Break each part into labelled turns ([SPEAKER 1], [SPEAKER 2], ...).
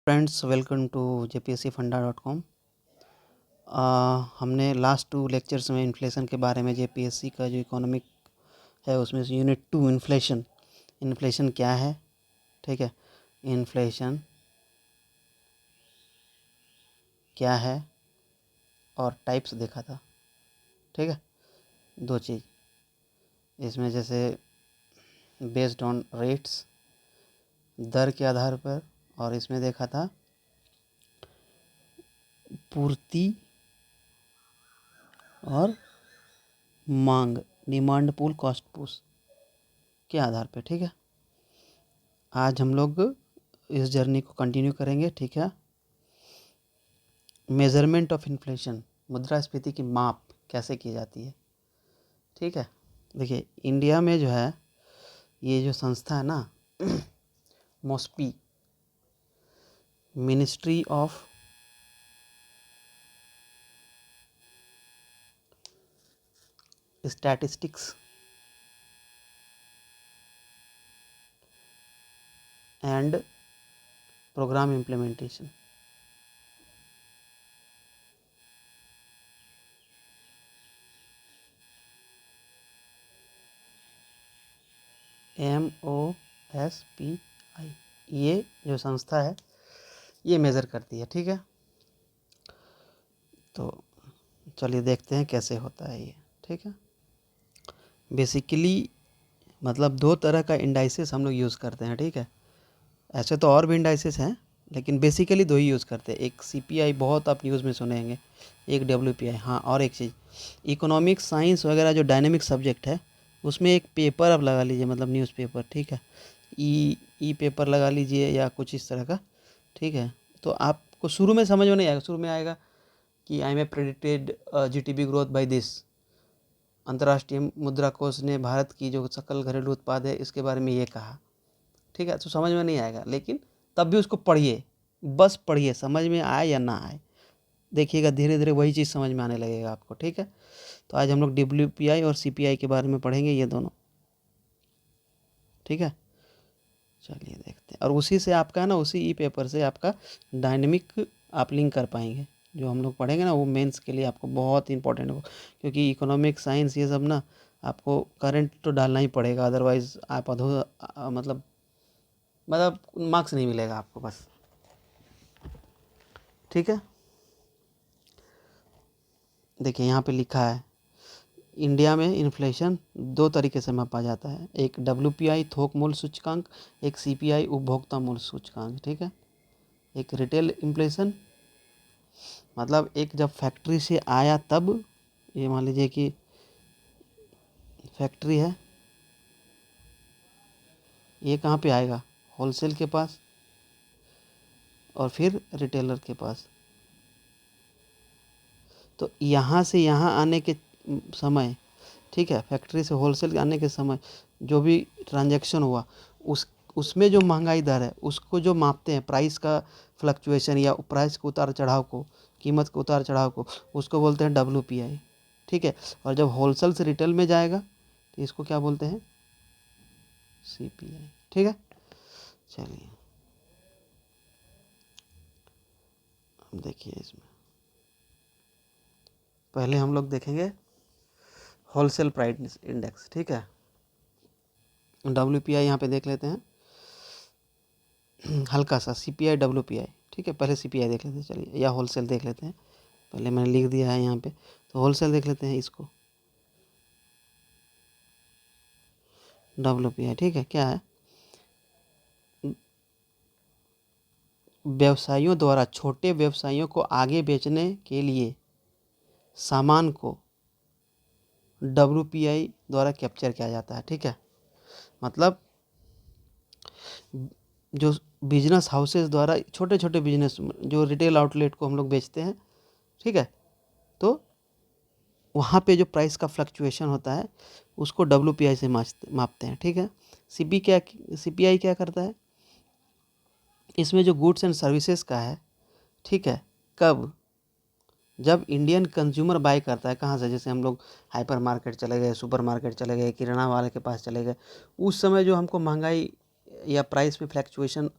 [SPEAKER 1] Friends, welcome to jpscfunda.com। हमने last 2 lectures में inflation के बारे में जेपीएससी का जो इकोनॉमिक है उसमें से यूनिट 2 इन्फ्लेशन क्या है, ठीक है, इन्फ्लेशन क्या है और टाइप्स देखा था, ठीक है। 2 चीज़ इसमें, जैसे बेस्ड ऑन रेट्स, दर के आधार पर, और इसमें देखा था पूर्ति और मांग, डिमांड पुल कॉस्ट पुश के आधार पे, ठीक है। आज हम लोग इस जर्नी को कंटिन्यू करेंगे, ठीक है। मेज़रमेंट ऑफ इन्फ्लेशन, मुद्रास्फीति की माप कैसे की जाती है, ठीक है। देखिए, इंडिया में जो है ये जो संस्था है ना, MOSPI, Ministry of Statistics and programme Implementation, MOSPI, ये जो संस्था है ये मेज़र करती है, ठीक है। तो चलिए देखते हैं कैसे होता है ये, ठीक है। बेसिकली मतलब 2 तरह का इंडाइसेस हम लोग यूज़ करते हैं, ठीक है। ऐसे तो और भी इंडाइसेस हैं, लेकिन बेसिकली 2 ही यूज़ करते हैं। एक CPI, बहुत आप न्यूज़ में सुने होंगे, एक WPI। हाँ, और एक चीज़, इकोनॉमिक्स, साइंस वगैरह जो डायनेमिक सब्जेक्ट है उसमें एक पेपर आप लगा लीजिए, मतलब न्यूज़पेपर, ठीक है। ई पेपर लगा लीजिए या कुछ इस तरह का, ठीक है। तो आपको शुरू में समझ में नहीं आएगा, शुरू में आएगा कि I am a predicted GDP growth by this, अंतर्राष्ट्रीय मुद्रा कोष ने भारत की जो सकल घरेलू उत्पाद है इसके बारे में ये कहा, ठीक है। तो समझ में नहीं आएगा, लेकिन तब भी उसको पढ़िए, बस पढ़िए, समझ में आए या ना आए, देखिएगा धीरे धीरे वही चीज़ समझ में आने लगेगा आपको, ठीक है। तो आज हम लोग WPI और CPI के बारे में पढ़ेंगे, ये दोनों, ठीक है। चलिए देखते हैं, और उसी से आपका ना, उसी ई पेपर से आपका डायनेमिक आप लिंक कर पाएंगे। जो हम लोग पढ़ेंगे ना वो मेंस के लिए आपको बहुत इंपॉर्टेंट हो, क्योंकि इकोनॉमिक, साइंस, ये सब ना आपको करंट तो डालना ही पड़ेगा, अदरवाइज़ आप मतलब मार्क्स नहीं मिलेगा आपको, बस, ठीक है। देखिए यहाँ पे लिखा है, इंडिया में इन्फ्लेशन 2 तरीके से मापा जाता है, एक WPI थोक मूल्य सूचकांक, एक CPI उपभोक्ता मूल्य सूचकांक, ठीक है। एक रिटेल इन्फ्लेशन, मतलब एक जब फैक्ट्री से आया तब, ये मान लीजिए कि फैक्ट्री है, ये कहाँ पे आएगा, होलसेल के पास और फिर रिटेलर के पास। तो यहाँ से यहाँ आने के समय, ठीक है, फैक्ट्री से होलसेल आने के समय जो भी ट्रांजैक्शन हुआ, उसमें जो महंगाई दर है उसको जो मापते हैं, प्राइस का फ्लक्चुएशन या प्राइस के उतार चढ़ाव को, कीमत के उतार चढ़ाव को, उसको बोलते हैं WPI, ठीक है। और जब होलसेल से रिटेल में जाएगा तो इसको क्या बोलते हैं, CPI, ठीक है। चलिए अब देखिए, इसमें पहले हम लोग देखेंगे होलसेल प्राइस इंडेक्स, ठीक है। WPI यहाँ पे देख लेते हैं, हल्का सा CPI WPI, ठीक है। पहले CPI देख लेते हैं, चलिए, या होलसेल देख लेते हैं, पहले मैंने लिख दिया है यहाँ पे, तो होलसेल देख लेते हैं इसको, WPI, ठीक है। क्या है, व्यवसायियों द्वारा छोटे व्यवसायियों को आगे बेचने के लिए सामान को WPI द्वारा कैप्चर किया जाता है, ठीक है। मतलब जो बिजनेस हाउसेस द्वारा छोटे छोटे बिजनेस, जो रिटेल आउटलेट को हम लोग बेचते हैं, ठीक है, तो वहाँ पे जो प्राइस का फ्लक्चुएशन होता है उसको WPI से मापते हैं, ठीक है। CPI क्या करता है, इसमें जो गुड्स एंड सर्विसेज का है, ठीक है, कब, जब इंडियन कंज्यूमर बाय करता है, कहाँ से, जैसे हम लोग हाइपर मार्केट चले गए, सुपर मार्केट चले गए, किराना वाले के पास चले गए, उस समय जो हमको महंगाई या प्राइस में फ्लक्चुएशन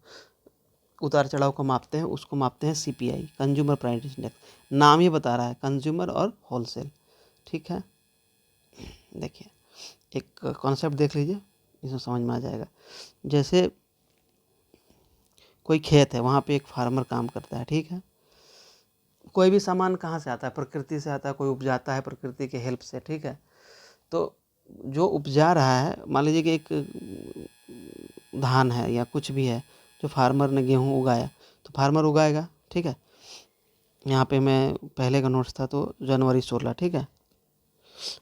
[SPEAKER 1] उतार चढ़ाव को मापते हैं उसको मापते हैं सीपीआई, कंज्यूमर प्राइस इंडेक्स। नाम ही बता रहा है कंज्यूमर और होलसेल, ठीक है। देखिए एक कॉन्सेप्ट देख लीजिए, इसमें समझ में आ जाएगा। जैसे कोई खेत है, वहाँ पे एक फार्मर काम करता है, ठीक है। कोई भी सामान कहाँ से आता है? प्रकृति से आता है, कोई उपजाता है प्रकृति के हेल्प से, ठीक है। तो जो उपजा रहा है, मान लीजिए कि एक धान है या कुछ भी है, जो फार्मर ने गेहूँ उगाया, तो फार्मर उगाएगा, ठीक है। यहाँ पे मैं पहले का नोट्स था तो जनवरी 16, ठीक है।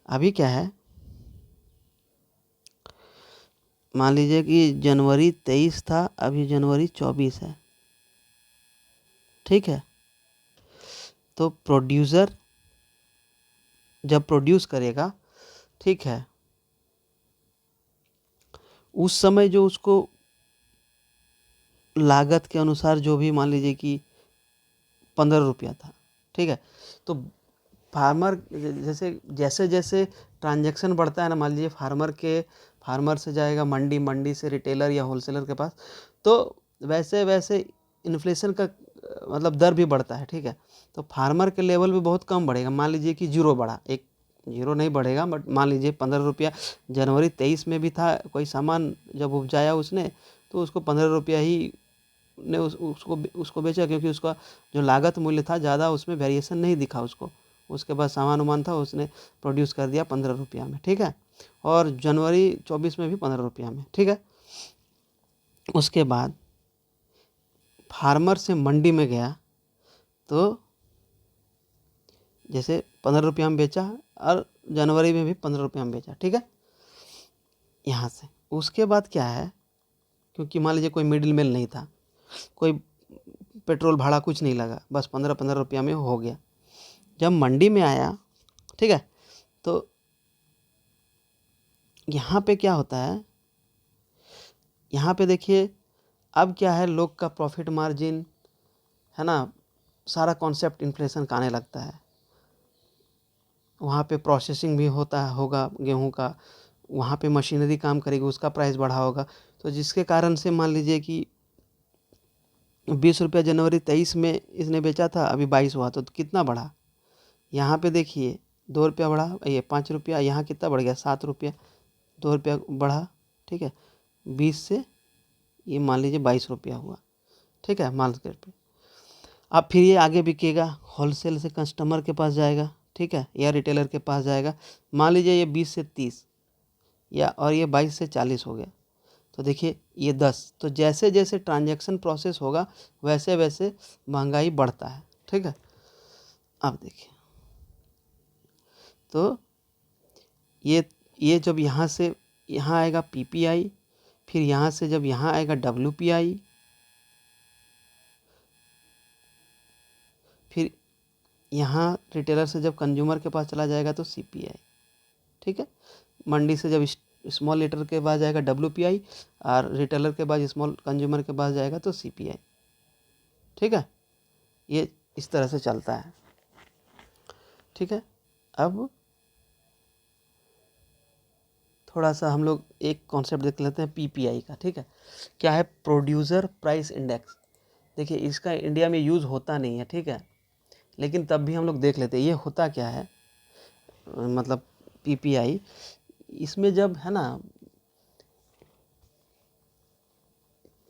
[SPEAKER 1] अभी क्या है, मान लीजिए कि जनवरी 23 था, अभी जनवरी 24 है, ठीक है। तो प्रोड्यूसर जब प्रोड्यूस करेगा, ठीक है, उस समय जो उसको लागत के अनुसार जो भी मान लीजिए कि 15 रुपया था, ठीक है। तो फार्मर जैसे जैसे जैसे ट्रांजैक्शन बढ़ता है ना, मान लीजिए फार्मर से जाएगा मंडी, मंडी से रिटेलर या होलसेलर के पास, तो वैसे वैसे इन्फ्लेशन का मतलब दर भी बढ़ता है, ठीक है। तो फार्मर के लेवल भी बहुत कम बढ़ेगा। मान लीजिए कि जीरो बढ़ा, एक जीरो नहीं बढ़ेगा, बट मान लीजिए 15 रुपया जनवरी 23 में भी था, कोई सामान जब उपजाया उसने, तो उसको 15 रुपया ही ने उसको बेचा, क्योंकि उसका जो लागत मूल्य था ज़्यादा उसमें वेरिएशन नहीं दिखा उसको। उसके बाद सामान उमान था, उसने प्रोड्यूस कर दिया 15 रुपया में, ठीक है। और जनवरी 24 में भी 15 रुपया में, ठीक है। उसके बाद फार्मर से मंडी में गया, तो जैसे 15 रुपया में बेचा और जनवरी में भी 15 रुपया में बेचा, ठीक है। यहाँ से उसके बाद क्या है, क्योंकि मान लीजिए कोई मिडिल मैन नहीं था, कोई पेट्रोल भाड़ा कुछ नहीं लगा, बस 15-15 रुपया में हो गया। जब मंडी में आया, ठीक है, तो यहाँ पे क्या होता है, यहाँ पे देखिए अब क्या है, लोग का प्रॉफिट मार्जिन है ना, सारा कॉन्सेप्ट इन्फ्लेशन का आने लगता है। वहाँ पे प्रोसेसिंग भी होगा गेहूं का, वहाँ पे मशीनरी काम करेगी, उसका प्राइस बढ़ा होगा। तो जिसके कारण से मान लीजिए कि 20 रुपया जनवरी 23 में इसने बेचा था, अभी 22 हुआ, तो कितना बढ़ा। यहाँ पे देखिए 2 रुपया बढ़ा, ये 5 रुपया, यहाँ कितना बढ़ गया 7 रुपया, 2 रुपया बढ़ा, ठीक है। 20 से ये मान लीजिए 22 रुपया हुआ, ठीक है, मार्केट पे। अब फिर ये आगे बिकेगा, होलसेल से कस्टमर के पास जाएगा, ठीक है, या रिटेलर के पास जाएगा। मान लीजिए ये 20 से 30 या और ये 22 से 40 हो गया, तो देखिए ये 10। तो जैसे जैसे ट्रांजैक्शन प्रोसेस होगा वैसे वैसे महंगाई बढ़ता है, ठीक है। अब देखिए, तो ये जब यहाँ से यहाँ आएगा पीपीआई, फिर यहाँ से जब यहाँ आएगा डब्ल्यूपीआई, फिर यहाँ रिटेलर से जब कंज्यूमर के पास चला जाएगा तो सीपीआई, ठीक है। मंडी से जब स्मॉल लीटर के पास जाएगा डब्ल्यूपीआई, और रिटेलर के पास स्मॉल कंज्यूमर के पास जाएगा तो सीपीआई, ठीक है। ये इस तरह से चलता है, ठीक है। अब थोड़ा सा हम लोग एक कॉन्सेप्ट देख लेते हैं पीपीआई का, ठीक है। क्या है? Producer price index. देखिए इसका इंडिया में यूज़ होता नहीं है, ठीक है, लेकिन तब भी हम लोग देख लेते हैं ये होता क्या है। मतलब पीपीआई, इसमें जब है ना,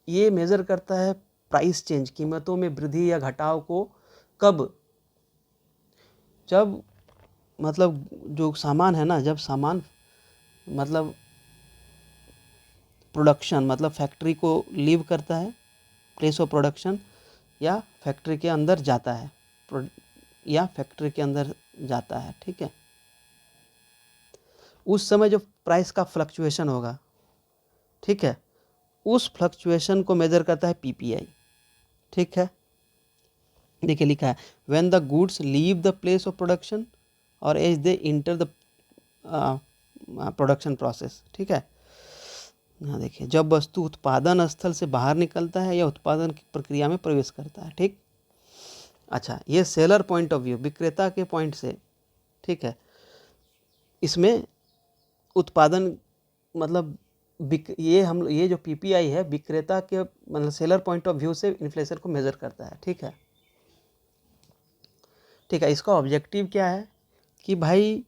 [SPEAKER 1] ये मेज़र करता है प्राइस चेंज, कीमतों में वृद्धि या घटाव को कब, जब मतलब जो सामान है ना, जब सामान मतलब प्रोडक्शन मतलब फैक्ट्री को लीव करता है, प्लेस ऑफ प्रोडक्शन, या फैक्ट्री के अंदर जाता है, या फैक्ट्री के अंदर जाता है, ठीक है। उस समय जो प्राइस का फ्लक्चुएशन होगा, ठीक है, उस फ्लक्चुएशन को मेजर करता है पीपीआई, ठीक है। देखिए लिखा है when the goods leave the place of production और as they enter the production process, ठीक है। हाँ देखिए, जब वस्तु उत्पादन स्थल से बाहर निकलता है या उत्पादन की प्रक्रिया में प्रवेश करता है, ठीक। अच्छा, ये सेलर पॉइंट ऑफ व्यू, विक्रेता के पॉइंट से, ठीक है, इसमें उत्पादन मतलब ये जो पीपीआई है विक्रेता के मतलब सेलर पॉइंट ऑफ व्यू से इन्फ्लेशन को मेज़र करता है। ठीक है, ठीक है। इसका ऑब्जेक्टिव क्या है कि भाई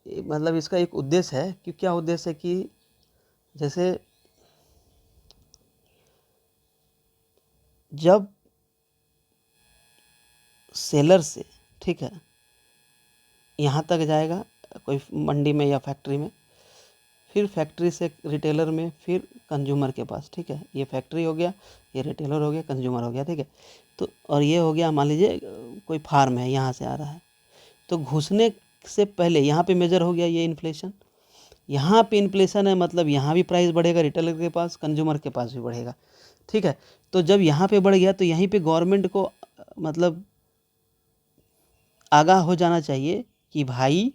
[SPEAKER 1] मतलब इसका एक उद्देश्य है कि क्या उद्देश्य है कि जैसे जब सेलर से, ठीक है, यहाँ तक जाएगा कोई मंडी में या फैक्ट्री में, फिर फैक्ट्री से रिटेलर में, फिर कंज्यूमर के पास। ठीक है, ये फैक्ट्री हो गया, ये रिटेलर हो गया, कंज्यूमर हो गया। ठीक है, तो और ये हो गया मान लीजिए कोई फार्म है, यहाँ से आ रहा है, तो घुसने से पहले यहाँ पे मेजर हो गया ये इन्फ्लेशन। यहाँ पे इन्फ्लेशन है मतलब यहाँ भी प्राइस बढ़ेगा, रिटेलर के पास, कंज्यूमर के पास भी बढ़ेगा। ठीक है, तो जब यहाँ पे बढ़ गया तो यहीं पे गवर्नमेंट को मतलब आगाह हो जाना चाहिए कि भाई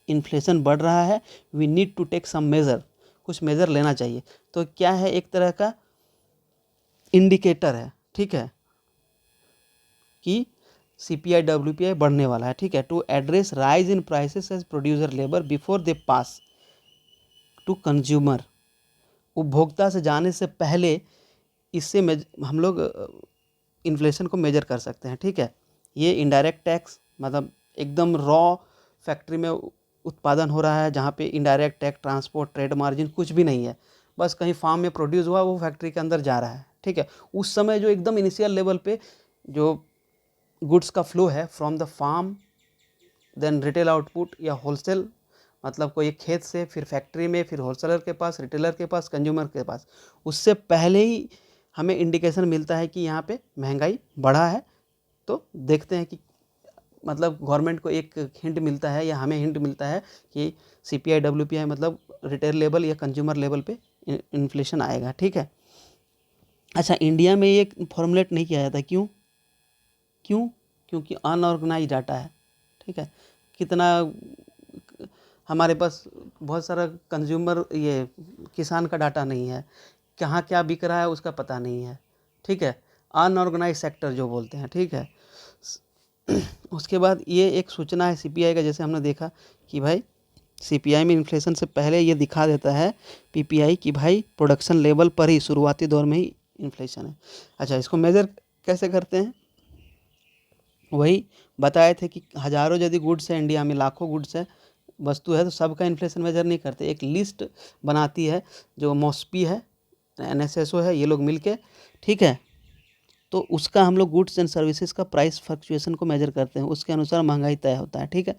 [SPEAKER 1] इन्फ्लेशन बढ़ रहा है, we need to take some measure, कुछ मेज़र लेना चाहिए। तो क्या है, एक तरह का इंडिकेटर है। ठीक है, कि CPI WPI बढ़ने वाला है। ठीक है, to address rise in prices as producer labour before they pass to consumer, उपभोक्ता से जाने से पहले इससे हम लोग इन्फ्लेशन को मेजर कर सकते हैं। ठीक है, ये इनडायरेक्ट टैक्स मतलब एकदम रॉ फैक्ट्री में उत्पादन हो रहा है, जहाँ पे indirect tax, transport, trade margin कुछ भी नहीं है, बस कहीं फार्म में प्रोड्यूस हुआ वो फैक्ट्री के अंदर जा रहा है। ठीक है, उस समय जो एकदम इनिशियल लेवल पे जो गुड्स का फ्लो है from the farm then retail output या होलसेल, मतलब कोई एक खेत से फिर फैक्ट्री में, फिर होलसेलर के पास, रिटेलर के पास, कंज्यूमर के पास, उससे पहले ही हमें इंडिकेशन मिलता है कि यहाँ पे महंगाई बढ़ा है। तो देखते हैं कि मतलब गवर्नमेंट को एक हिंट मिलता है या हमें हिंट मिलता है कि CPI WPI मतलब रिटेल लेवल या कंज्यूमर लेवल पे इन्फ्लेशन आएगा। ठीक है, अच्छा, इंडिया में ये फॉर्मुलेट नहीं किया जाता, क्यों? क्योंकि अनऑर्गेनाइज डाटा है। ठीक है, कितना हमारे पास बहुत सारा कंज्यूमर ये किसान का डाटा नहीं है, कहाँ क्या बिक रहा है उसका पता नहीं है। ठीक है, अनऑर्गेनाइज सेक्टर जो बोलते हैं। ठीक है, उसके बाद ये एक सूचना है CPI का, जैसे हमने देखा कि भाई CPI में इन्फ्लेशन से पहले ये दिखा देता है PPI कि भाई प्रोडक्शन लेवल पर ही शुरुआती दौर में ही इन्फ्लेशन है। अच्छा, इसको मेज़र कैसे करते हैं? वही बताए थे कि हज़ारों यदि गुड्स है इंडिया में, लाखों गुड्स है, वस्तु है, तो सबका इन्फ्लेशन मेजर नहीं करते, एक लिस्ट बनाती है जो मॉस्पी है, NSSO है, ये लोग मिलके। ठीक है, तो उसका हम लोग गुड्स एंड सर्विसेज का प्राइस फ्लक्चुएशन को मेजर करते हैं, उसके अनुसार महंगाई तय होता है। ठीक है,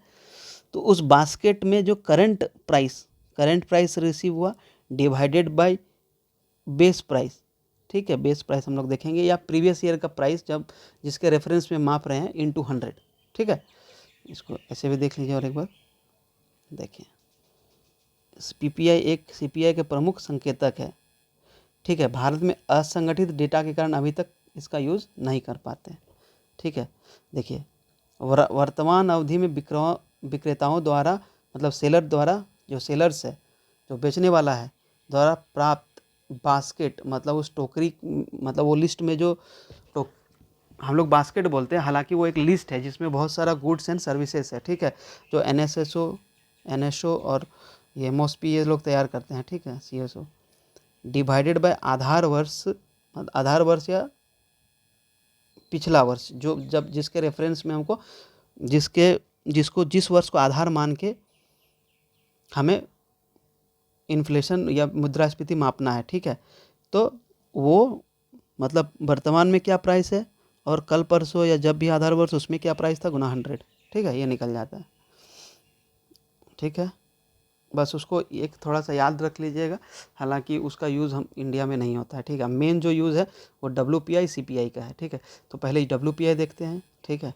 [SPEAKER 1] तो उस बास्केट में जो करंट प्राइस रिसीव हुआ डिवाइडेड बाय बेस प्राइस। ठीक है, बेस प्राइस हम लोग देखेंगे, या प्रीवियस ईयर का प्राइस जब जिसके रेफरेंस में माप रहे हैं इनटू 100। ठीक है, इसको ऐसे भी देख लीजिए और एक बार देखिए, CPI के प्रमुख संकेतक है। ठीक है, भारत में असंगठित डेटा के कारण अभी तक इसका यूज़ नहीं कर पाते। ठीक है, देखिए वर्तमान अवधि में विक्रेताओं द्वारा मतलब सेलर द्वारा, जो सेलर्स है, जो बेचने वाला है, द्वारा प्राप्त बास्केट मतलब उस टोकरी मतलब वो लिस्ट में जो हम लोग बास्केट बोलते हैं, हालांकि वो एक लिस्ट है जिसमें बहुत सारा गुड्स एंड सर्विसेज है। ठीक है, जो NSO और ये मॉस्पी ये लोग तैयार करते हैं। ठीक है, CSO डिवाइडेड बाय आधार वर्ष या पिछला वर्ष, जो जब जिसके रेफरेंस में हमको जिस वर्ष को आधार मान के हमें इन्फ्लेशन या मुद्रास्फीति मापना है। ठीक है, तो वो मतलब वर्तमान में क्या प्राइस है और कल परसों या जब भी आधार वर्ष उसमें क्या प्राइस था गुना 100। ठीक है, ये निकल जाता है। ठीक है, बस उसको एक थोड़ा सा याद रख लीजिएगा, हालांकि उसका यूज़ हम इंडिया में नहीं होता है। ठीक है, मेन जो यूज़ है वो WPI CPI का है। ठीक है, तो पहले WPI देखते हैं। ठीक है,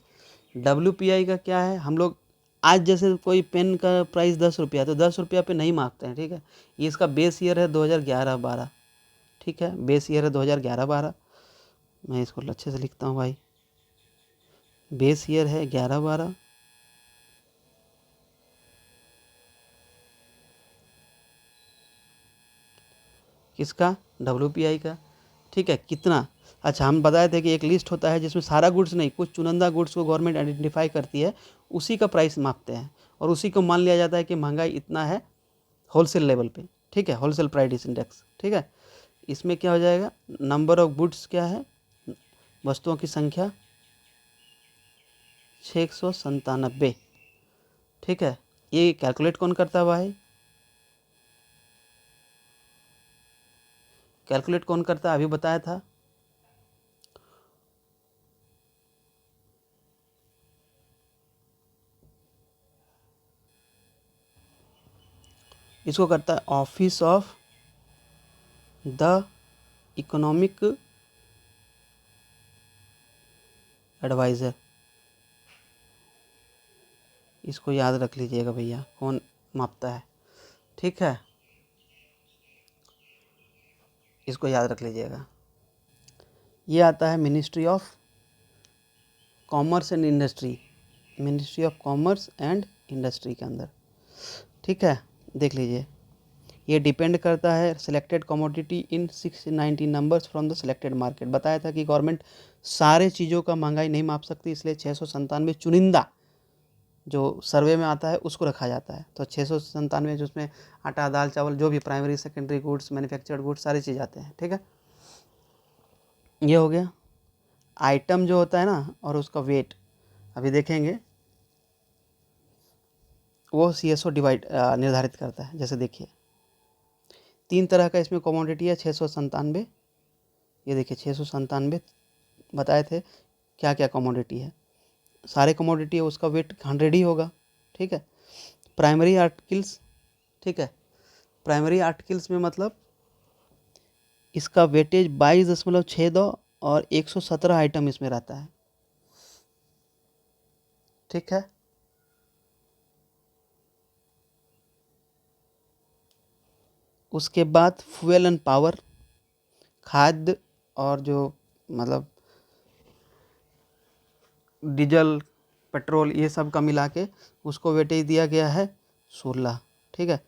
[SPEAKER 1] WPI का क्या है, हम लोग आज जैसे कोई पेन का प्राइस 10 रुपया, तो 10 रुपया पे नहीं मापते हैं। ठीक है, ये इसका बेस ईयर है 2011-12। ठीक है, बेस ईयर है 2011-12, मैं इसको अच्छे से लिखता हूँ भाई, बेस ईयर है 11-12, किसका? WPI का। ठीक है, कितना? अच्छा, हम बताए थे कि एक लिस्ट होता है जिसमें सारा गुड्स नहीं, कुछ चुनिंदा गुड्स को गवर्नमेंट आइडेंटिफाई करती है, उसी का प्राइस मापते हैं और उसी को मान लिया जाता है कि महंगाई इतना है होलसेल लेवल पे। ठीक है, होलसेल प्राइस इंडेक्स, ठीक है। इसमें क्या हो जाएगा, नंबर ऑफ गुड्स क्या है, वस्तुओं की संख्या 697, ठीक है। ये कैलकुलेट कौन करता है भाई, कैलकुलेट कौन करता है, अभी बताया था, इसको करता है office of the economic adviser. इसको याद रख लीजिएगा भैया, कौन मापता है, ठीक है, इसको याद रख लीजिएगा। ये आता है ministry of commerce and industry, ministry of commerce and industry के अंदर, ठीक है। देख लीजिए, ये डिपेंड करता है selected commodity in 690 numbers from the selected market. बताया था कि गवर्नमेंट सारे चीज़ों का महंगाई नहीं माप सकती, इसलिए 697 चुनिंदा जो सर्वे में आता है उसको रखा जाता है। तो 697 जिसमें आटा, दाल, चावल, जो भी primary secondary goods, manufactured goods, सारी चीज़ आते हैं, ठीक है। ये हो गया आइटम जो होता है ना, और उसका वेट अभी देखेंगे, वो CSO डिवाइड निर्धारित करता है। जैसे देखिए 3 तरह का इसमें कमोडिटी है, 697, ये देखिए 697 बताए थे क्या क्या कमोडिटी है, सारे कमोडिटी है, उसका वेट 100 ही होगा, ठीक है। प्राइमरी आर्टिकल्स, ठीक है, प्राइमरी आर्टिकल्स में मतलब इसका वेटेज 22.62 और 117 आइटम इसमें रहता है, ठीक है। उसके बाद फ्यूल एंड पावर, खाद्य और जो मतलब डीजल, पेट्रोल, ये सब का मिला के उसको वेटेज दिया गया है 16, ठीक है।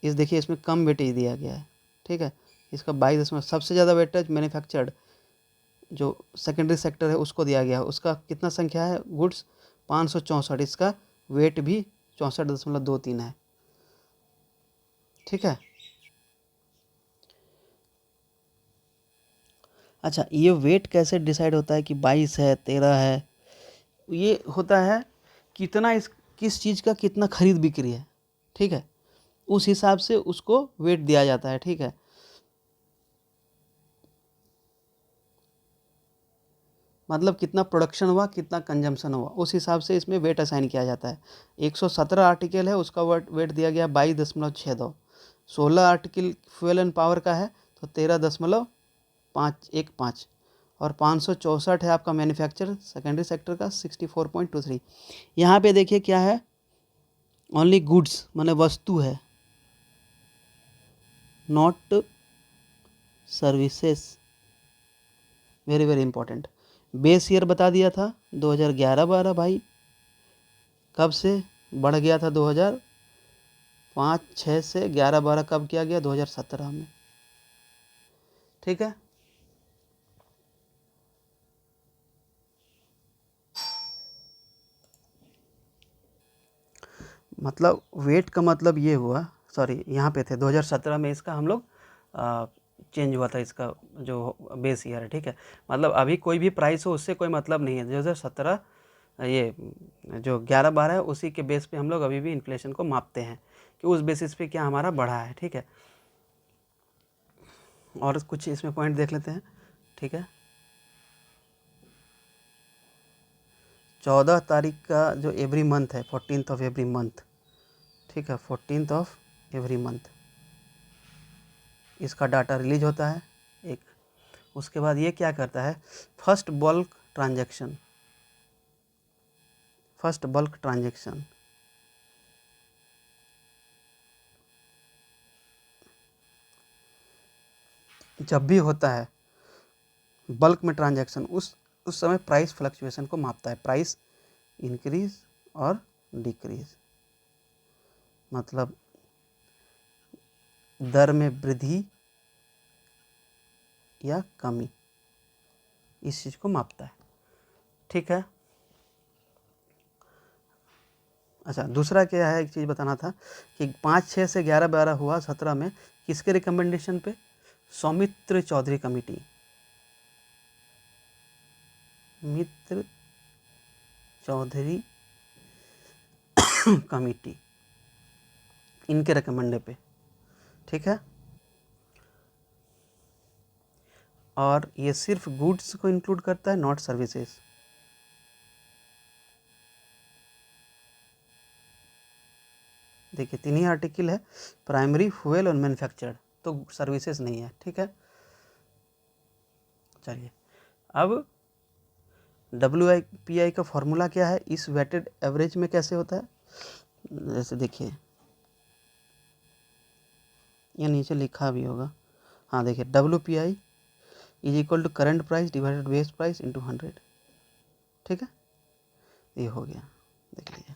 [SPEAKER 1] इस देखिए इसमें कम वेटेज दिया गया है, ठीक है। इसका 22 सबसे ज़्यादा वेटेज मैन्युफैक्चर्ड जो सेकेंडरी सेक्टर है उसको दिया गया है। उसका कितना संख्या है गुड्स, 564, इसका वेट भी 64.23 है, ठीक है। अच्छा, ये वेट कैसे डिसाइड होता है कि 22 है, 13 है, ये होता है कितना इस किस चीज़ का कितना खरीद बिक्री है, ठीक है, उस हिसाब से उसको वेट दिया जाता है, ठीक है। मतलब कितना प्रोडक्शन हुआ, कितना कंजम्पशन हुआ, उस हिसाब से इसमें वेट असाइन किया जाता है। 117 आर्टिकल है, उसका वेट दिया गया 22.62। 16 आर्टिकल फ्यूल एंड पावर का है तो 13.515, और 564 है आपका मैन्युफैक्चर सेकेंडरी सेक्टर का 64.23। यहाँ पे देखिए क्या है, ओनली गुड्स माने वस्तु है, not services, very very important. Base year बता दिया था 2011-12 भाई, कब से बढ़ गया था 2005-06 से 11-12 कब किया गया, 2017 में, ठीक है। मतलब वेट का मतलब ये हुआ, सॉरी यहाँ पे थे 2017 में इसका हम लोग चेंज हुआ था, इसका जो बेस ईयर है, ठीक है। मतलब अभी कोई भी प्राइस हो उससे कोई मतलब नहीं है, 2017 ये जो 11-12 है उसी के बेस पे हम लोग अभी भी इन्फ्लेशन को मापते हैं कि उस बेसिस पे क्या हमारा बढ़ा है, ठीक है। और कुछ इसमें पॉइंट देख लेते हैं, ठीक है। 14 तारीख का जो एवरी मंथ है, 14th ऑफ एवरी मंथ, ठीक है, 14th ऑफ एवरी मंथ इसका डाटा रिलीज होता है एक। उसके बाद ये क्या करता है, first bulk transaction, first bulk transaction जब भी होता है बल्क में ट्रांजैक्शन, उस समय प्राइस फ्लक्चुएशन को मापता है, प्राइस इंक्रीज और डिक्रीज, मतलब दर में वृद्धि या कमी, इस चीज़ को मापता है, ठीक है। अच्छा, दूसरा क्या है, एक चीज़ बताना था कि 5-6 से 11-12 हुआ 17 में, किसके रिकमेंडेशन पे? सौमित्र चौधरी कमेटी, मित्र चौधरी कमेटी, इनके रिकमेंडे पे, ठीक है। और ये सिर्फ गुड्स को इंक्लूड करता है, नॉट सर्विसेज। देखिए 3 ही आर्टिकल है, प्राइमरी, फ्यूल और मैन्युफैक्चर्ड, तो सर्विसेज नहीं है, ठीक है। चलिए, अब WPI का फॉर्मूला क्या है, इस वेटेड एवरेज में कैसे होता है? जैसे देखिए, ये नीचे लिखा भी होगा, हाँ देखिए, WPI is equal to current price divided base price into 100, ठीक है, ये हो गया, देख लीजिए।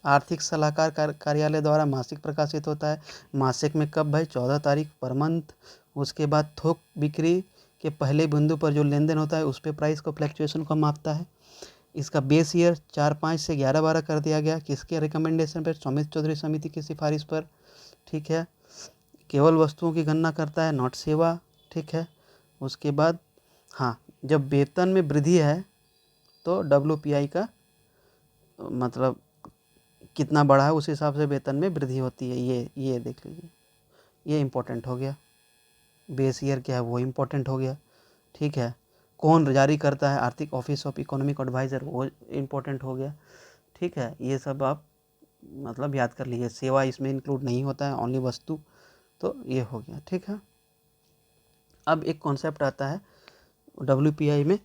[SPEAKER 1] आर्थिक सलाहकार कार्यालय द्वारा मासिक प्रकाशित होता है। मासिक में कब भाई? 14 तारीख पर मंथ। उसके बाद थोक बिक्री के पहले बिंदु पर जो लेन देन होता है उस पे प्राइस को फ्लैक्चुएशन को मापता है। इसका बेस ईयर 4-5 से 11-12 कर दिया गया, किसके रिकमेंडेशन पर? सौमित्र चौधरी समिति की सिफारिश पर, ठीक है। केवल वस्तुओं की गणना करता है, नॉट सेवा, ठीक है। उसके बाद हाँ, जब वेतन में वृद्धि है तो WPI का मतलब कितना बढ़ा है उस हिसाब से वेतन में वृद्धि होती है, ये देख लीजिए, ये इम्पोर्टेंट हो गया। बेस ईयर क्या है वो इम्पोर्टेंट हो गया, ठीक है। कौन जारी करता है? आर्थिक ऑफिस ऑफ इकोनॉमिक एडवाइज़र, वो इम्पोर्टेंट हो गया, ठीक है। ये सब आप मतलब याद कर लीजिए। सेवा इसमें इंक्लूड नहीं होता है, ओनली वस्तु, तो ये हो गया, ठीक है। अब एक कॉन्सेप्ट आता है WPI में,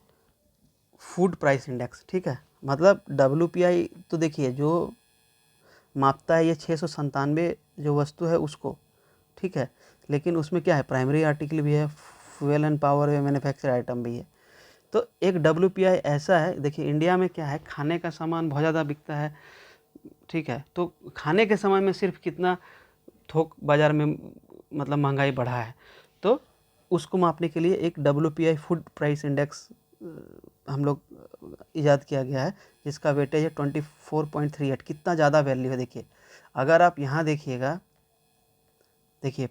[SPEAKER 1] फूड प्राइस इंडेक्स, ठीक है। मतलब WPI तो देखिए जो मापता है ये 697 जो वस्तु है उसको, ठीक है। लेकिन उसमें क्या है, प्राइमरी आर्टिकल भी है, फ्यूल एंड पावर है, मैन्युफैक्चर आइटम भी है। तो एक WPI ऐसा है, देखिए इंडिया में क्या है, खाने का सामान बहुत ज़्यादा बिकता है, ठीक है। तो खाने के सामान में सिर्फ कितना थोक बाज़ार में मतलब महंगाई बढ़ा है, तो उसको मापने के लिए एक WPI फूड प्राइस इंडेक्स हम लोग इजाद किया गया है, जिसका वेटेज है 24.38। कितना ज़्यादा वैल्यू है देखिए। अगर आप यहाँ देखिएगा, देखिए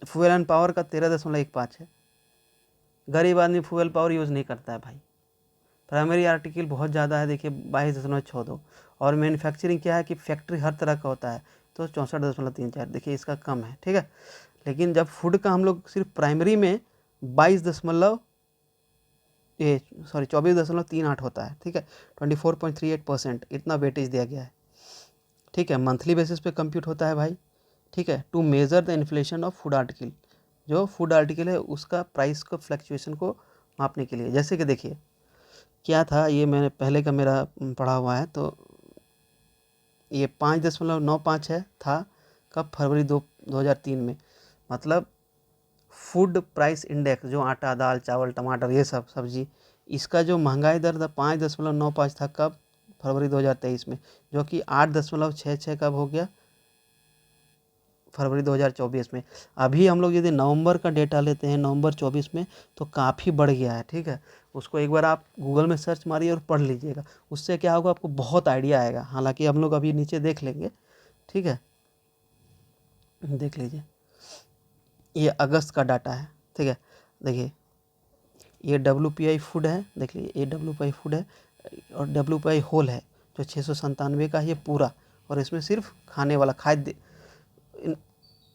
[SPEAKER 1] फ्यूल एंड पावर का 13.15 है। गरीब आदमी फ्यूल पावर यूज़ नहीं करता है भाई। प्राइमरी आर्टिकल बहुत ज़्यादा है, देखिए 22.62। और मैन्युफैक्चरिंग क्या है कि फैक्ट्री हर तरह का होता है, तो 64.34, देखिए इसका कम है, ठीक है। लेकिन जब फूड का हम लोग सिर्फ प्राइमरी में 24.38 होता है, ठीक है, 24.38% इतना वेटेज दिया गया है, ठीक है। मंथली बेसिस पे कंप्यूट होता है भाई, ठीक है, to measure the inflation of food article. जो फूड आर्टिकल है उसका प्राइस को फ्लक्चुएशन को मापने के लिए। जैसे कि देखिए क्या था, ये मैंने पहले का मेरा पढ़ा हुआ है, तो ये 5.95 है था कब? फरवरी 2003 में। मतलब फूड प्राइस इंडेक्स, जो आटा, दाल, चावल, टमाटर, ये सब सब्जी, इसका जो महंगाई दर था 5.95 था कब? फरवरी 2023 में, जो कि 8.66 कब हो गया? फरवरी 2024 में। अभी हम लोग यदि नवंबर का डेटा लेते हैं, नवंबर 24 में, तो काफ़ी बढ़ गया है, ठीक है। उसको एक बार आप गूगल में सर्च मारिए और पढ़ लीजिएगा, उससे क्या होगा आपको बहुत आइडिया आएगा। हालांकि हम लोग अभी नीचे देख लेंगे, ठीक है, देख लीजिए। ये अगस्त का डाटा है, ठीक है। देखिए ये WPI फूड है, देख लीजिए ये WPI फूड है, और WPI होल है जो 697 का, ये पूरा। और इसमें सिर्फ खाने वाला खाद्य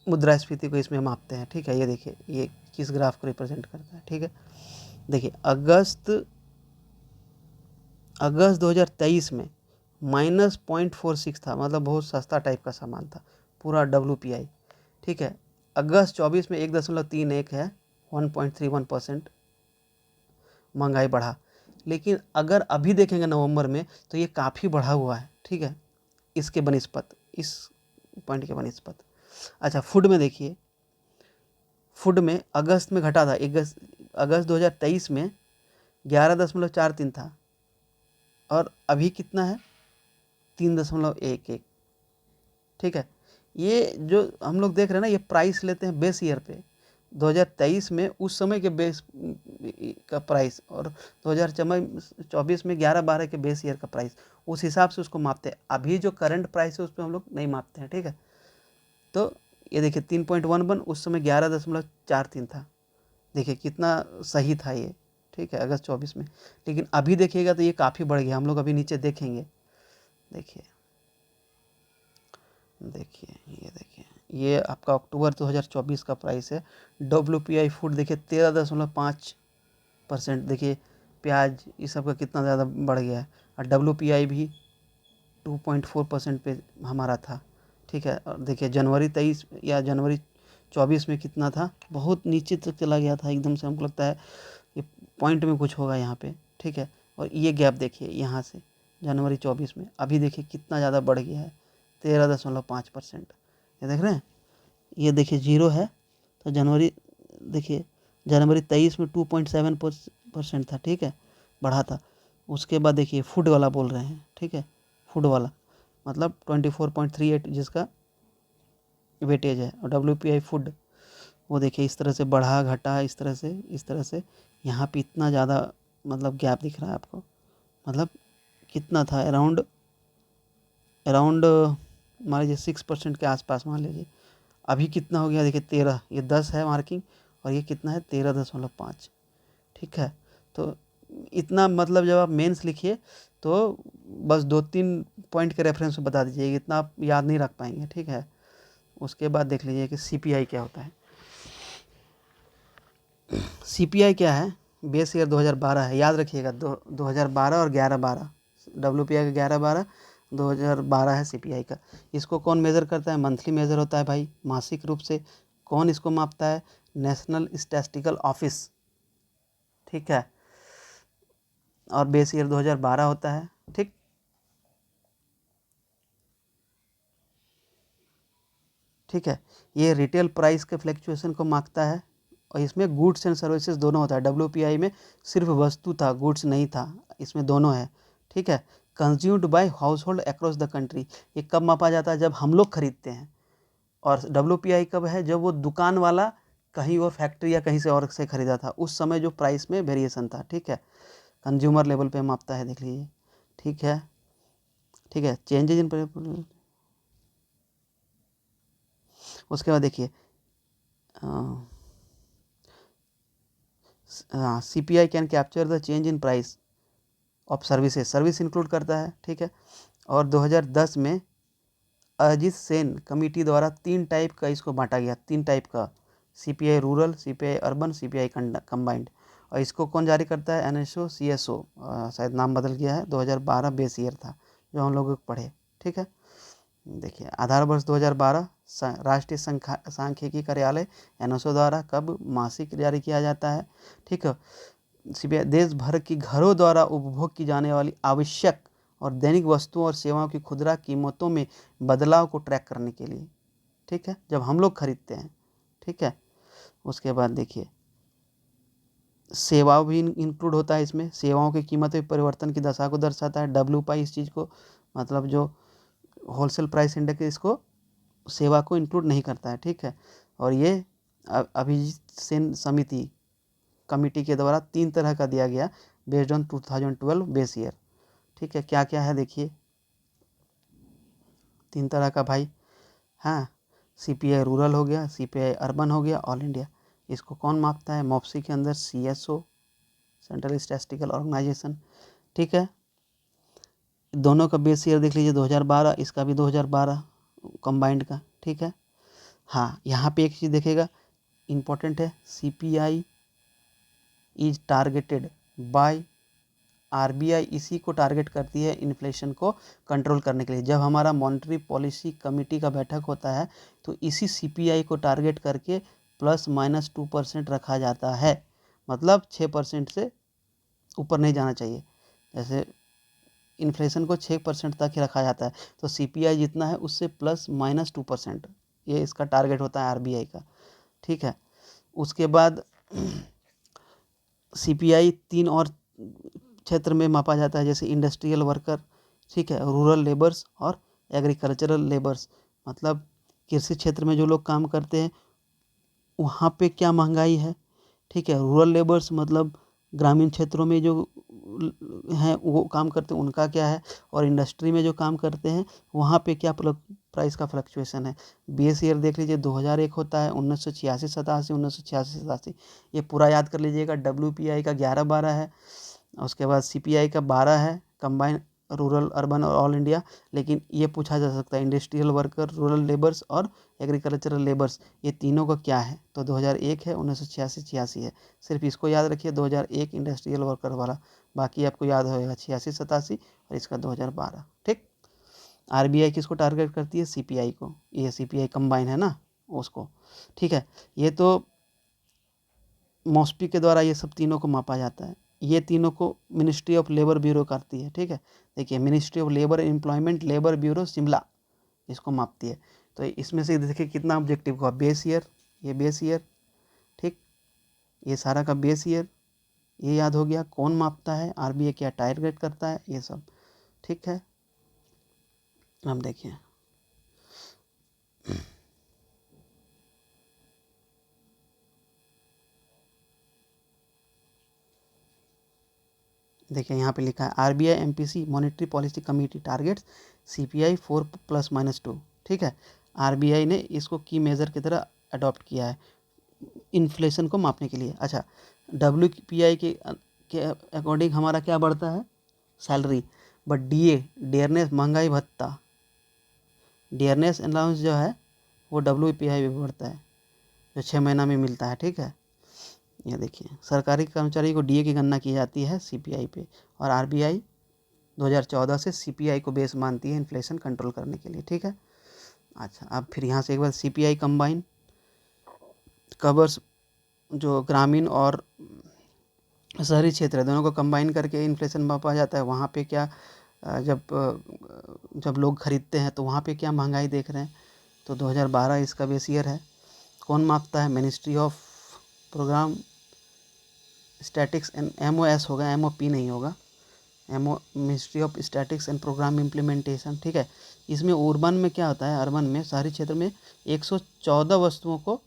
[SPEAKER 1] मुद्रास्फीति को इसमें मापते हैं, ठीक है। ये देखिए ये किस ग्राफ को रिप्रेजेंट करता है, ठीक है। देखिए अगस्त 2023 में -0.46 था, मतलब बहुत सस्ता टाइप का सामान था पूरा WPI, ठीक है। अगस्त 24 में 1.31 है, 1.31% महंगाई बढ़ा। लेकिन अगर अभी देखेंगे नवंबर में, तो ये काफ़ी बढ़ा हुआ है, ठीक है, इसके बनिस्पत, इस पॉइंट के बनिस्पत। अच्छा, फूड में देखिए, फूड में अगस्त में घटा था, अगस्त 2023 में 11.43 था, और अभी कितना है? 3.11, ठीक है। ये जो हम लोग देख रहे हैं ना, ये प्राइस लेते हैं बेस ईयर पे। 2023 में उस समय के बेस का प्राइस और 2024 में 11-12 के बेस ईयर का प्राइस, उस हिसाब से उसको मापते हैं। अभी जो करंट प्राइस है उस पर हम लोग नहीं मापते हैं, ठीक है। तो ये देखिए 3.11, उस समय 11.43 था। देखिए कितना सही था ये, ठीक है, अगस्त 24 में। लेकिन अभी देखिएगा तो ये काफ़ी बढ़ गया, हम लोग अभी नीचे देखेंगे। देखिए देखिए ये देखिए, ये आपका अक्टूबर 2024 का प्राइस है। WPI फूड देखिए 13.5%। देखिए प्याज ये सब का कितना ज़्यादा बढ़ गया है। और WPI भी 2.4% पे हमारा था, ठीक है। और देखिए जनवरी 23 या जनवरी 24 में कितना था, बहुत नीचे तक चला गया था एकदम से। हमको लगता है ये पॉइंट में कुछ होगा यहाँ पे, ठीक है। और ये गैप देखिए यहाँ से जनवरी 24 में, अभी देखिए कितना ज़्यादा बढ़ गया है, 13.5%। ये देख रहे हैं, ये देखिए जीरो है। तो जनवरी देखिए जनवरी 23 में 2.7% था, ठीक है, बढ़ा था। उसके बाद देखिए फूड वाला बोल रहे हैं, ठीक है, फूड वाला मतलब 24.38 जिसका वेटेज है। और WPI फूड वो देखिए इस तरह से बढ़ा घटा, इस तरह से यहाँ पे इतना ज़्यादा मतलब गैप दिख रहा है आपको। मतलब कितना था, अराउंड मान लीजिए 6% के आसपास मान लीजिए। अभी कितना हो गया देखिए 13, ये 10 है मार्किंग, और ये कितना है 13.5, ठीक है। तो इतना मतलब जब आप मेंस लिखिए तो बस 2-3 पॉइंट के रेफरेंस में बता दीजिए, इतना आप याद नहीं रख पाएंगे, ठीक है। उसके बाद देख लीजिए कि CPI क्या होता है। CPI क्या है, बेस ईयर 2012 है, याद रखिएगा। 2012 और 11-12, WPI का 11-12, 2012 है CPI का। इसको कौन मेज़र करता है, मंथली मेज़र होता है भाई, मासिक रूप से। कौन इसको मापता है, नेशनल स्टैटिस्टिकल ऑफिस, ठीक है। और बेस ईयर 2012 होता है, ठीक। ठीक है, ये रिटेल प्राइस के फ्लैक्चुएशन को मापता है। और इसमें गुड्स एंड सर्विसेज दोनों होता है। WPI में सिर्फ वस्तु था, गुड्स नहीं था, इसमें दोनों है, ठीक है। Consumed by house hold across the country, ये कब मापा जाता है, जब हम लोग खरीदते हैं। और WPI कब है, जब वो दुकान वाला कहीं और फैक्ट्री या कहीं से और से खरीदा था, उस समय जो प्राइस में वेरिएशन था, ठीक है। कंज्यूमर लेवल पे मापता है, देख लीजिए, ठीक है। ठीक है, चेंजेज इन, उसके बाद देखिए CPI can capture the change in price of services, service include करता है, ठीक है। और 2010 में अजित सेन कमेटी द्वारा 3 टाइप का इसको बांटा गया, 3 टाइप का, CPI rural, CPI urban, CPI combined. और इसको कौन जारी करता है, NSO CSO, शायद नाम बदल गया है। 2012 बेस ईयर था जो हम लोग पढ़े, ठीक है। देखिए आधार वर्ष 2012, राष्ट्रीय सांख्यिकी कार्यालय NSO द्वारा कब मासिक जारी किया जाता है, ठीक है। CPI देश भर की घरों द्वारा उपभोग की जाने वाली आवश्यक और दैनिक वस्तुओं और सेवाओं की खुदरा कीमतों में बदलाव को ट्रैक करने के लिए, ठीक है, जब हम लोग खरीदते हैं, ठीक है। उसके बाद देखिए सेवाओं भी इंक्लूड होता है इसमें, सेवाओं की कीमत में परिवर्तन की दशा को दर्शाता है। WPI इस चीज़ को मतलब जो होलसेल प्राइस इंडेक्स इसको सेवा को इंक्लूड नहीं करता है, ठीक है। और ये अभिजीत सेन समिति कमिटी के द्वारा 3 तरह का दिया गया बेस्ड ऑन 2012 बेस ईयर, ठीक है। क्या क्या है देखिए, 3 तरह का भाई, हाँ। CPI रूरल हो गया, CPI अर्बन हो गया, ऑल इंडिया। इसको कौन मापता है, मॉप्सी के अंदर CSO, सेंट्रल स्टैटिस्टिकल ऑर्गेनाइजेशन, ठीक है। दोनों का बेस ईयर देख लीजिए 2012, इसका भी 2012 कंबाइंड का, ठीक है। हाँ, यहाँ पे एक चीज़ देखेगा इम्पोर्टेंट है, CPI is targeted by RBI, इसी को टारगेट करती है इन्फ्लेशन को कंट्रोल करने के लिए। जब हमारा मॉनेटरी पॉलिसी कमेटी का बैठक होता है तो इसी CPI को टारगेट करके ±2% रखा जाता है। मतलब 6% से ऊपर नहीं जाना चाहिए। जैसे इन्फ्लेशन को 6% तक ही रखा जाता है, तो CPI जितना है उससे ±2%, ये इसका टारगेट होता है RBI का, ठीक है। उसके बाद CPI 3 और क्षेत्र में मापा जाता है, जैसे इंडस्ट्रियल वर्कर, ठीक है, रूरल लेबर्स और एग्रीकल्चरल लेबर्स। मतलब कृषि क्षेत्र में जो लोग काम करते हैं वहाँ पे क्या महंगाई है, ठीक है। रूरल लेबर्स मतलब ग्रामीण क्षेत्रों में जो हैं वो काम करते हैं उनका क्या है, और इंडस्ट्री में जो काम करते हैं वहाँ पे क्या प्राइस का फ्लक्चुएशन है। बेस ईयर देख लीजिए 2001 होता है, 1986-87, 1986-87 ये पूरा याद कर लीजिएगा। WPI का 11-12 है, उसके बाद CPI का 12 है, कंबाइन रूरल अर्बन और ऑल इंडिया। लेकिन ये पूछा जा सकता है इंडस्ट्रियल वर्कर, रूरल लेबर्स और एग्रीकल्चरल लेबर्स ये तीनों का क्या है, तो 2001 है, 1986-86 है। सिर्फ इसको याद रखिए 2001 इंडस्ट्रियल वर्कर वाला, बाकी आपको याद होगा 86-87 और इसका 2012। ठीक। RBI किसको टारगेट करती है, CPI को, ये CPI कंबाइन है ना उसको। ठीक है। ये तो मॉस्पी के द्वारा ये सब तीनों को मापा जाता है। ये तीनों को मिनिस्ट्री ऑफ लेबर ब्यूरो करती है। ठीक है। देखिए ministry of labour employment labour bureau Shimla इसको मापती है। तो इसमें से देखिए कितना ऑब्जेक्टिव हुआ, बेस ईयर, ये बेस ईयर, ठीक, ये सारा का बेस ईयर, ये याद हो गया। कौन मापता है, RBI क्या टारगेट करता है, ये सब। ठीक है। अब देखिए देखिए यहाँ पे लिखा है RBI MPC monetary policy committee targets CPI 4 ± 2। ठीक है। RBI ने इसको की मेजर की तरह अडॉप्ट किया है इन्फ्लेशन को मापने के लिए। अच्छा, WPI के अकॉर्डिंग हमारा क्या बढ़ता है, सैलरी, बट डियरनेस महंगाई भत्ता, डियरनेस अलाउंस जो है वो WPI में बढ़ता है, जो 6 महीना में मिलता है। ठीक है। ये देखिए सरकारी कर्मचारी को DA की गणना की जाती है CPI पे, और RBI 2014 से CPI को बेस मानती है इन्फ्लेशन कंट्रोल करने के लिए। ठीक है। अच्छा, अब फिर यहाँ से एक बार CPI कंबाइन कवर्स जो ग्रामीण और शहरी क्षेत्र है दोनों को कंबाइन करके इन्फ्लेशन मापा जाता है। वहाँ पे क्या जब लोग खरीदते हैं तो वहाँ पे क्या महंगाई देख रहे हैं, तो 2012 इसका बेस ईयर है। कौन मापता है, ministry of programme statistics and MOS होगा, MOP नहीं होगा, ministry of statistics and programme implementation. ठीक है। इसमें अर्बन में क्या होता है, अर्बन में शहरी क्षेत्र में 114 वस्तुओं को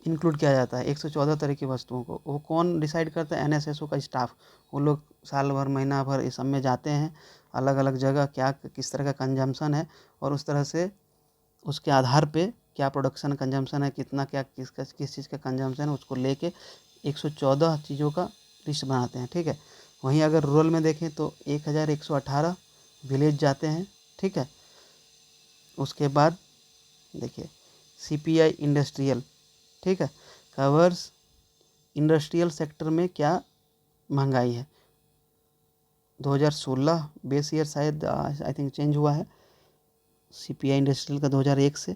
[SPEAKER 1] इंक्लूड किया जाता है, 114 तरह की वस्तुओं को। वो कौन डिसाइड करता है, NSSO का स्टाफ। वो लोग साल भर महीना भर इस सब में जाते हैं, अलग अलग जगह क्या किस तरह का कंजम्पशन है, और उस तरह से उसके आधार पे क्या प्रोडक्शन कंजम्पशन है, कितना क्या किस चीज़ का कंजम्पशन है, उसको लेके 114 चीज़ों का लिस्ट बनाते हैं। ठीक है। वहीं अगर रूरल में देखें तो 1118 विलेज जाते हैं। ठीक है। उसके बाद देखिए CPI इंडस्ट्रियल, ठीक है, कवर्स इंडस्ट्रियल सेक्टर में क्या महंगाई है। 2016 बेस ईयर शायद आई थिंक चेंज हुआ है CPI इंडस्ट्रियल का 2001 से।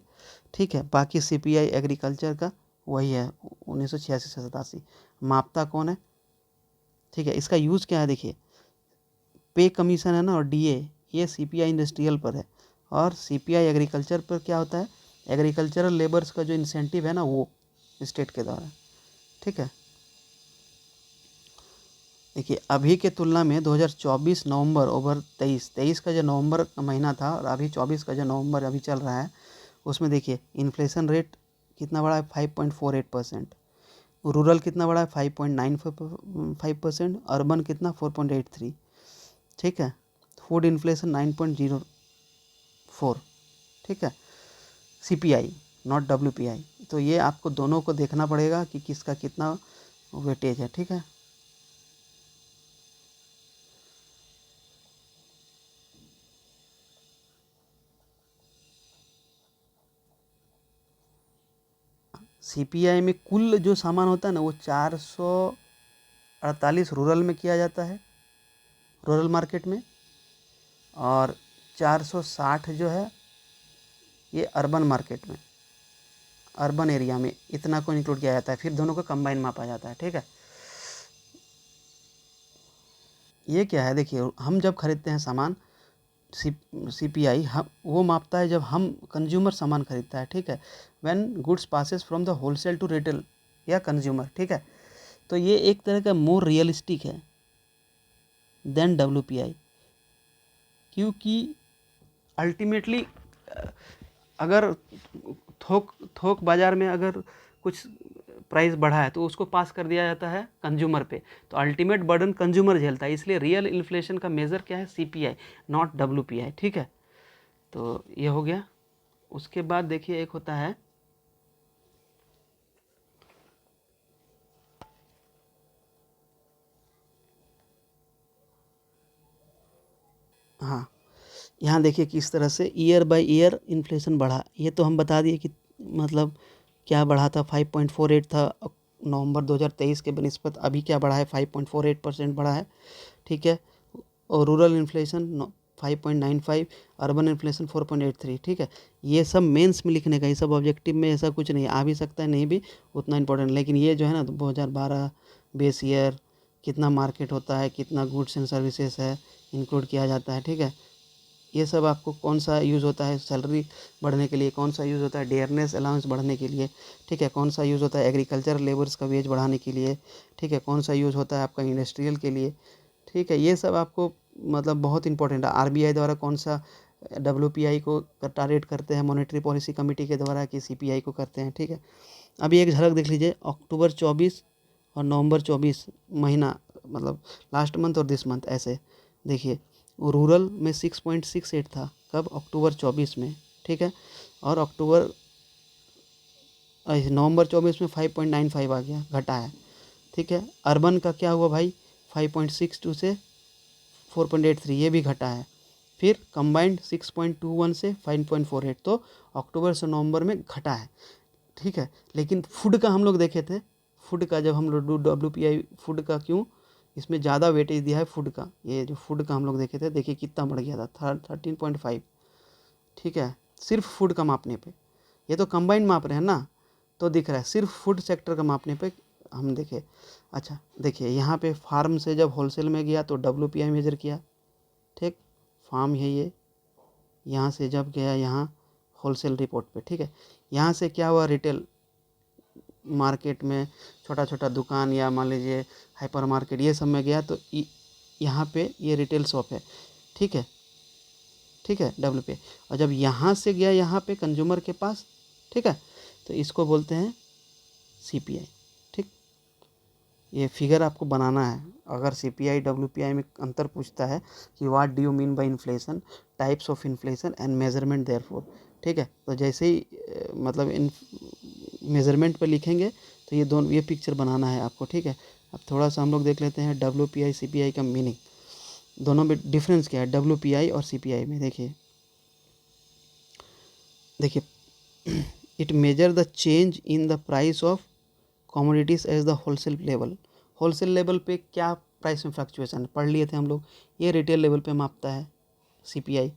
[SPEAKER 1] ठीक है। बाकी CPI एग्रीकल्चर का वही है 1986 से 87। मापता कौन है, ठीक है, इसका यूज़ क्या है, देखिए पे कमीशन है ना, और DA ये CPI इंडस्ट्रियल पर है, और CPI एग्रीकल्चर पर क्या होता है, एग्रीकल्चरल लेबर्स का जो इंसेंटिव है ना वो स्टेट के द्वारा। ठीक है। देखिए अभी के तुलना में 2024 नवंबर ओवर 23 का जो नवंबर का महीना था, और अभी 24 का जो नवंबर अभी चल रहा है, उसमें देखिए इन्फ्लेशन रेट कितना बड़ा है, 5.48%। रूरल कितना बड़ा है, 5.95%। अर्बन कितना, 4.83। ठीक है। Food inflation 9.04। ठीक है। CPI not WPI। तो ये आपको दोनों को देखना पड़ेगा कि किसका कितना वेटेज है। ठीक है। CPI में कुल जो सामान होता है ना वो 448 रूरल में किया जाता है, रूरल मार्केट में, और 460 जो है ये अर्बन मार्केट में, अर्बन एरिया में इतना को इंक्लूड किया जाता है। फिर दोनों को कंबाइन मापा जाता है। ठीक है। ये क्या है, देखिए हम जब खरीदते हैं सामान, CPI हम वो मापता है जब हम कंज्यूमर सामान खरीदता है। ठीक है। When goods passes from the wholesale to retail या कंज्यूमर। ठीक है। तो ये एक तरह का मोर रियलिस्टिक है देन WPI, क्योंकि अल्टीमेटली अगर थोक थोक बाज़ार में अगर कुछ प्राइस बढ़ा है तो उसको पास कर दिया जाता है कंज्यूमर पे, तो अल्टीमेट बर्डन कंज्यूमर झेलता है, इसलिए रियल इन्फ्लेशन का मेज़र क्या है, CPI नॉट WPI, ठीक है। तो ये हो गया। उसके बाद देखिए एक होता है हाँ, यहाँ देखिए किस तरह से ईयर बाय ईयर इन्फ्लेशन बढ़ा, ये तो हम बता दिए कि मतलब क्या बढ़ा था, 5.48 था नवंबर 2023 के बनिस्बत, अभी क्या बढ़ा है 5.48% बढ़ा है, ठीक है। और रूरल इन्फ्लेशन 5.95, अर्बन इन्फ्लेशन 4.83, ठीक है। ये सब मेंस में लिखने का, ये सब ऑब्जेक्टिव में ऐसा कुछ नहीं, आ भी सकता है नहीं भी, उतना इंपॉर्टेंट, लेकिन ये जो है ना 2012 बेस ईयर, कितना मार्केट होता है, कितना गुड्स एंड सर्विसेज है इंक्लूड किया जाता है, ठीक है। ये सब आपको कौन सा यूज़ होता है सैलरी बढ़ने के लिए, कौन सा यूज़ होता है डियरनेस अलाउंस बढ़ने के लिए, ठीक है, कौन सा यूज़ होता है एग्रीकल्चर लेबर्स का वेज बढ़ाने के लिए, ठीक है, कौन सा यूज़ होता है आपका इंडस्ट्रियल के लिए, ठीक है। ये सब आपको मतलब बहुत इंपॉर्टेंट है। RBI द्वारा कौन सा WPI को टारगेट करते हैं, मॉनेटरी पॉलिसी कमेटी के द्वारा कि CPI को करते हैं, ठीक है। अभी एक झलक देख लीजिए, अक्टूबर 24 और नवंबर 24 महीना, मतलब लास्ट मंथ और दिस मंथ, ऐसे देखिए रूरल में 6.68 था, कब, अक्टूबर 24 में, ठीक है। और नवंबर 24 में 5.95 आ गया, घटा है, ठीक है। अर्बन का क्या हुआ भाई, 5.62 से 4.83, ये भी घटा है। फिर कंबाइंड 6.21 से 5.48, तो अक्टूबर से नवंबर में घटा है, ठीक है। लेकिन फूड का हम लोग देखे थे, फूड का जब हम लोग WPI फूड का क्यों इसमें ज़्यादा वेटेज दिया है फूड का, ये जो फूड का हम लोग देखे थे, देखिए कितना बढ़ गया था 13.5, ठीक है, सिर्फ फूड का मापने पे। ये तो कंबाइंड माप रहे हैं ना, तो दिख रहा है सिर्फ फूड सेक्टर का मापने पे हम देखे। अच्छा देखिए यहाँ पे फार्म से जब होलसेल में गया तो WPI मेजर किया, ठीक, फार्म है ये, यहाँ से जब गया यहाँ होलसेल रिपोर्ट पे, ठीक है। यहाँ से क्या हुआ, रिटेल मार्केट में छोटा छोटा दुकान या मान लीजिए हाइपर मार्केट, ये सब में गया तो यहाँ पे ये रिटेल शॉप है, ठीक है, ठीक है, WPI। और जब यहाँ से गया यहाँ पे कंज्यूमर के पास, ठीक है, तो इसको बोलते हैं CPI, ठीक। ये फिगर आपको बनाना है, अगर CPI WPI में अंतर पूछता है कि what do you mean by inflation, types of inflation and measurement therefore, ठीक है। तो जैसे ही मतलब इन मेजरमेंट पे लिखेंगे तो ये दोनों, ये पिक्चर बनाना है आपको, ठीक है। अब थोड़ा सा हम लोग देख लेते हैं WPI CPI का मीनिंग, दोनों में डिफरेंस क्या है WPI और CPI में। देखिए देखिए it measure the change in the price of commodities as the wholesale level, wholesale level पे क्या प्राइस में फ्लक्चुएशन पढ़ लिए थे हम लोग, ये रिटेल लेवल पे मापता है CPI।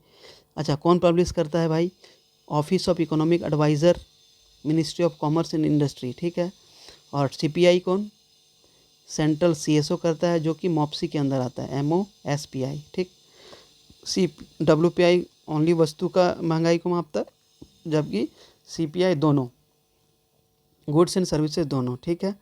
[SPEAKER 1] अच्छा कौन पब्लिश करता है भाई, office of economic adviser, ministry of commerce and industry, ठीक है। और CPI कौन, सेंट्रल CSO करता है जो कि MOPSI के अंदर आता है, MOSPI, ठीक। WPI ओनली वस्तु का महंगाई को मापता है, जबकि CPI दोनों गुड्स एंड सर्विसेज दोनों, ठीक है।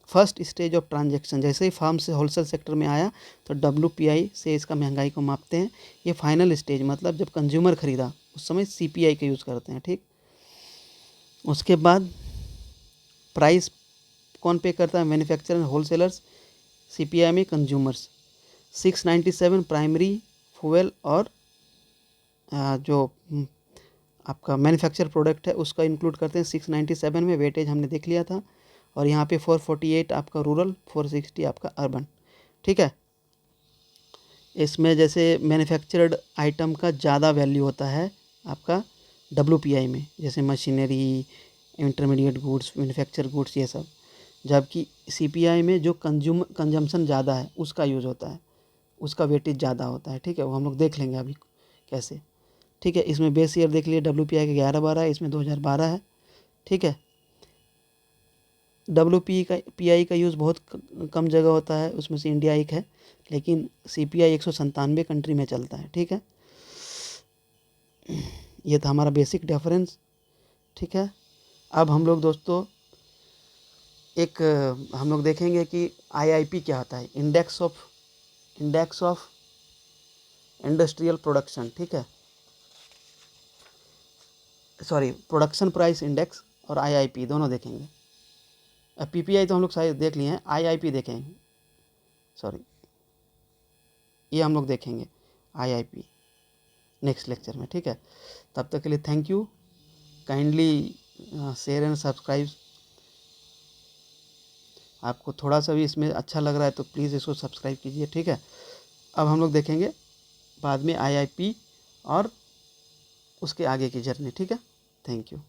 [SPEAKER 1] फर्स्ट स्टेज ऑफ ट्रांजैक्शन, जैसे ही फार्म से होलसेल सेक्टर में आया तो WPI से इसका महंगाई को मापते हैं। ये फाइनल स्टेज मतलब जब कंज्यूमर खरीदा उस समय CPI का यूज़ करते हैं, ठीक। उसके बाद प्राइस कौन पे करता है, मैन्युफैक्चरर एंड होलसेलर्स, CPI में कंज्यूमर्स। 697 प्राइमरी फ्यूल और जो आपका मैन्युफैक्चर प्रोडक्ट है उसका इंक्लूड करते हैं 697 में, वेटेज हमने देख लिया था। और यहाँ पे 448 आपका रूरल, 460 आपका अर्बन, ठीक है। इसमें जैसे मैन्युफैक्चर्ड आइटम का ज़्यादा वैल्यू होता है आपका WPI में, जैसे machinery, intermediate goods, manufacture goods, ये सब। जबकि CPI में जो कंजम्पशन ज़्यादा है उसका यूज़ होता है, उसका वेटेज ज़्यादा होता है, ठीक है। वो हम लोग देख लेंगे अभी कैसे, ठीक है। इसमें बेस ईयर देख लिए WPI के 11-12 है, इसमें 2012 है, ठीक है। WPI का यूज़ बहुत कम जगह होता है, उसमें से इंडिया एक है, लेकिन CPI 197 कंट्री में चलता है, ठीक है। ये था हमारा बेसिक डिफरेंस, ठीक है। अब हम लोग दोस्तों एक हम लोग देखेंगे कि IIP क्या होता है, इंडेक्स ऑफ इंडस्ट्रियल प्रोडक्शन, ठीक है, सॉरी प्रोडक्शन प्राइस इंडेक्स, और IIP दोनों देखेंगे। पीपीआई तो हम लोग शायद देख लिए हैं, आईआईपी देखेंगे, सॉरी ये हम लोग देखेंगे आईआईपी नेक्स्ट लेक्चर में, ठीक है। तब तक के लिए thank you, kindly share and subscribe. आपको थोड़ा सा भी इसमें अच्छा लग रहा है तो प्लीज़ इसको सब्सक्राइब कीजिए, ठीक है। अब हम लोग देखेंगे बाद में आईआईपी और उसके आगे की जर्नी, ठीक है। Thank you.